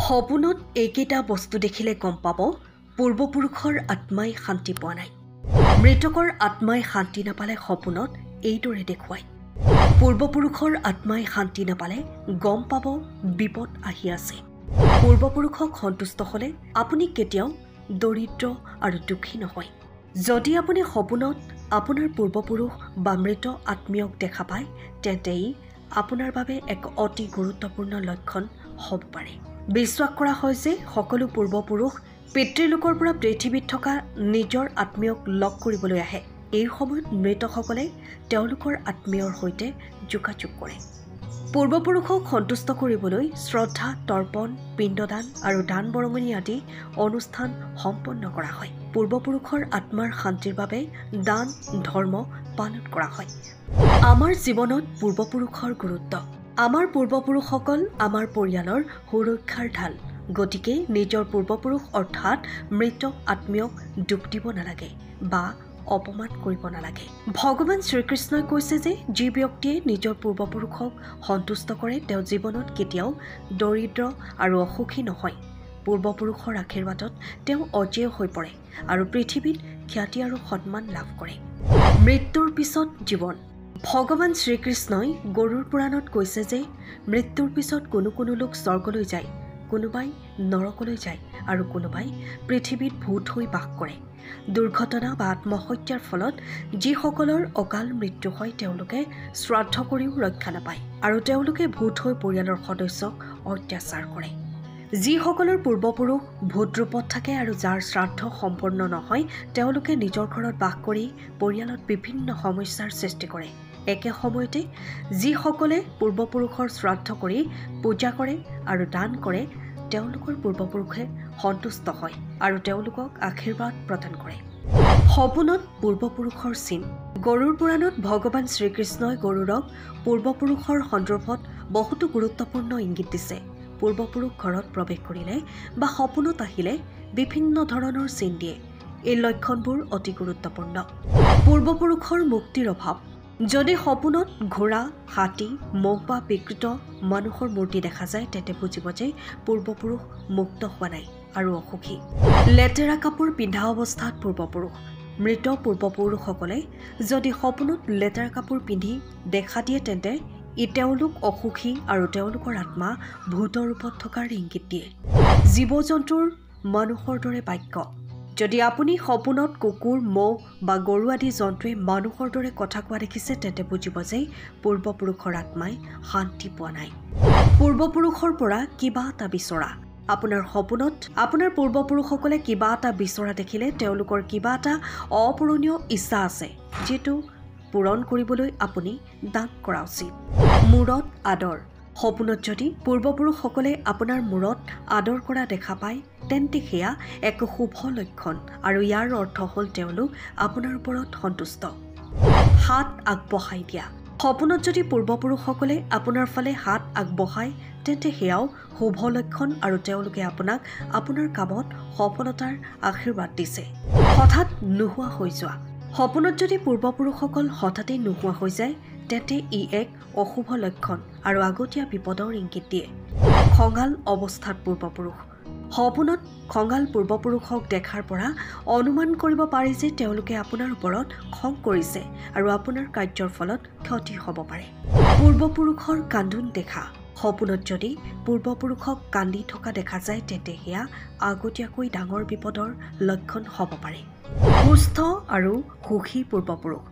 সপোনত এইকেইটা বস্তু দেখিলে গম পাব পূৰ্বপুৰুষৰ আত্মাই শান্তি পোৱা নাই। মৃতকৰ আত্মাই শান্তি নাপালে সপোনত এইদৰে দেখুৱায়। পূৰ্বপুৰুষৰ আত্মাই শান্তি নাপালে গম পাব বিপদ আহি আছে। পূৰ্বপুৰুষক সন্তুষ্ট হ'লে আপুনি কেতিয়াও দৰিদ্ৰ আৰু দুখী নহয়। যদি আপুনি সপোনত আপোনাৰ পূৰ্বপুৰুষ বা মৃত আত্মীয়ক দেখা পায় তেন্তে ই আপোনাৰ বাবে এক অতি গুৰুত্বপূৰ্ণ লক্ষণ হ'ব পাৰে। বিশ্বাস কৰা হয় যে সকলো পূৰ্বপুৰুষ পিতৃলোকৰ পৰা পৃথিৱীত থকা নিজৰ আত্মীয়ক লগ কৰিবলৈ আহে। এই সময়ত মৃতসকলে তেওঁলোকৰ আত্মীয়ৰ সৈতে যোগাযোগ কৰে। পূৰ্বপুৰুষক সন্তুষ্ট কৰিবলৈ শ্ৰদ্ধা, তৰ্পণ, পিণ্ডদান আৰু দান বৰঙণি আদি অনুষ্ঠান সম্পন্ন কৰা হয়। পূৰ্বপুৰুষৰ আত্মাৰ শান্তিৰ বাবে দান ধৰ্ম পালন কৰা হয়। আমাৰ জীৱনত পূৰ্বপুৰুষৰ গুৰুত্ব। আমাৰ পূৰ্বপুৰুষসকল আমাৰ পৰিয়ালৰ সুৰক্ষাৰ ঢাল। গতিকে নিজৰ পূৰ্বপুৰুষ অৰ্থাৎ মৃত আত্মীয়ক দুখ দিব নালাগে বা অপমান কৰিব নালাগে। ভগৱান শ্ৰীকৃষ্ণই কৈছে যে যি ব্যক্তিয়ে নিজৰ পূৰ্বপুৰুষক সন্তুষ্ট কৰে তেওঁ জীৱনত কেতিয়াও দৰিদ্ৰ আৰু অসুখী নহয়। পূৰ্বপুৰুষৰ আশীৰ্বাদত তেওঁ অজেয় হৈ পৰে আৰু পৃথিৱীত খ্যাতি আৰু সন্মান লাভ কৰে। মৃত্যুৰ পিছত জীৱন। ভগৱান শ্ৰীকৃষ্ণই গৰুড় পুৰাণত কৈছে যে মৃত্যুৰ পিছত কোনো লোক স্বৰ্গলৈ যায়, কোনোবাই নৰকলৈ যায় আৰু কোনোবাই পৃথিৱীত ভূত হৈ বাস কৰে। দুৰ্ঘটনা বা আত্মহত্যাৰ ফলত যিসকলৰ অকাল মৃত্যু হয় তেওঁলোকে শ্ৰাদ্ধ কৰিও ৰক্ষা নাপায় আৰু তেওঁলোকে ভূত হৈ পৰিয়ালৰ সদস্যক অত্যাচাৰ কৰে। যিসকলৰ পূৰ্বপুৰুষ ভূত ৰূপত থাকে আৰু যাৰ শ্ৰাদ্ধ সম্পন্ন নহয় তেওঁলোকে নিজৰ ঘৰত বাস কৰি পৰিয়ালত বিভিন্ন সমস্যাৰ সৃষ্টি কৰে। একে সময়তে যিসকলে পূৰ্বপুৰুষৰ শ্ৰাদ্ধ কৰি পূজা কৰে আৰু দান কৰে তেওঁলোকৰ পূৰ্বপুৰুষে সন্তুষ্ট হয় আৰু তেওঁলোকক আশীৰ্বাদ প্ৰদান কৰে। সপোনত পূৰ্বপুৰুষৰ চিন। গৰুড় পুৰাণত ভগৱান শ্ৰীকৃষ্ণই গৰুড়ক পূৰ্বপুৰুষৰ সন্দৰ্ভত বহুতো গুৰুত্বপূৰ্ণ ইংগিত দিছে। পূৰ্বপুৰুষ ঘৰত প্ৰৱেশ কৰিলে বা সপোনত আহিলে বিভিন্ন ধৰণৰ চিন দিয়ে। এই লক্ষণবোৰ অতি গুৰুত্বপূৰ্ণ। পূৰ্বপুৰুষৰ মুক্তিৰ অভাৱ। যদি সপোনত ঘোঁৰা, হাতী, মহ বা বিকৃত মানুহৰ মূৰ্তি দেখা যায় তেন্তে বুজিব যে পূৰ্বপুৰুষ মুক্ত হোৱা নাই আৰু অসুখী। লেতেৰা কাপোৰ পিন্ধা অৱস্থাত পূৰ্বপুৰুষ। মৃত পূৰ্বপুৰুষসকলে যদি সপোনত লেতেৰা কাপোৰ পিন্ধি দেখা দিয়ে তেন্তে ই তেওঁলোক অসুখী আৰু তেওঁলোকৰ আত্মা ভূতৰ ৰূপত থকাৰ ইংগিত দিয়ে। জীৱ-জন্তুৰ মানুহৰ দৰে বাক্য। যদি আপুনি সপোনত কুকুৰ, মহ বা গৰু আদি জন্তুৱে মানুহৰ দৰে কথা কোৱা দেখিছে তেন্তে বুজিব যে পূৰ্বপুৰুষৰ আত্মাই শান্তি পোৱা নাই। পূৰ্বপুৰুষৰ পৰা কিবা এটা বিচৰা। আপোনাৰ সপোনত আপোনাৰ পূৰ্বপুৰুষসকলে কিবা এটা বিচৰা দেখিলে তেওঁলোকৰ কিবা এটা অপূৰণীয় ইচ্ছা আছে যিটো পূৰণ কৰিবলৈ আপুনি দান কৰা উচিত। মূৰত আদৰ। সপোনত যদি পূৰ্বপুৰুষসকলে আপোনাৰ মূৰত আদৰ কৰা দেখা পায় তেন্তে সেয়া এক শুভ লক্ষণ আৰু ইয়াৰ অৰ্থ হ'ল তেওঁলোক আপোনাৰ ওপৰত সন্তুষ্ট। হাত আগবঢ়াই দিয়া। সপোনত যদি পূৰ্বপুৰুষসকলে আপোনাৰ ফালে হাত আগবঢ়ায় তেন্তে সেয়াও শুভ লক্ষণ আৰু তেওঁলোকে আপোনাক আপোনাৰ কামত সফলতাৰ আশীৰ্বাদ দিছে। হঠাৎ নোহোৱা হৈ যোৱা। সপোনত যদি পূৰ্বপুৰুষসকল হঠাতে নোহোৱা হৈ যায় তেন্তে ই এক অশুভ লক্ষণ আৰু আগতীয়া বিপদৰ ইংগিত দিয়ে। খঙাল অৱস্থাত পূৰ্বপুৰুষ। সপোনত খঙাল পূৰ্বপুৰুষক দেখাৰ পৰা অনুমান কৰিব পাৰি যে তেওঁলোকে আপোনাৰ ওপৰত খং কৰিছে আৰু আপোনাৰ কাৰ্যৰ ফলত ক্ষতি হ'ব পাৰে। পূৰ্বপুৰুষৰ কান্দোন দেখা। সপোনত যদি পূৰ্বপুৰুষক কান্দি থকা দেখা যায় তেন্তে সেয়া আগতীয়াকৈ ডাঙৰ বিপদৰ লক্ষণ হ'ব পাৰে। সুস্থ আৰু সুখী পূৰ্বপুৰুষ।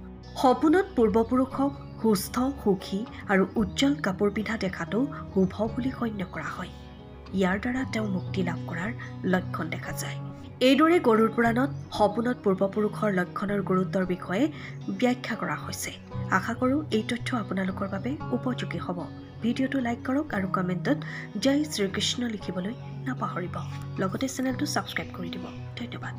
সপোনত পূৰ্বপুৰুষক সুস্থ, সুখী আৰু উজ্জ্বল কাপোৰ পিন্ধা দেখাটো শুভ বুলি গণ্য কৰা হয়। ইয়াৰ দ্বাৰা তেওঁ মুক্তি লাভ কৰাৰ লক্ষণ দেখা যায়। এইদৰে গৰুড় পুৰাণত সপোনত পূৰ্বপুৰুষৰ লক্ষণৰ গুৰুত্বৰ বিষয়ে ব্যাখ্যা কৰা হৈছে। আশা কৰোঁ এই তথ্য আপোনালোকৰ বাবে উপযোগী হ'ব। ভিডিঅ'টো লাইক কৰক আৰু কমেণ্টত জয় শ্ৰীকৃষ্ণ লিখিবলৈ নাপাহৰিব। লগতে চেনেলটো ছাবস্ক্ৰাইব কৰি দিব। ধন্যবাদ।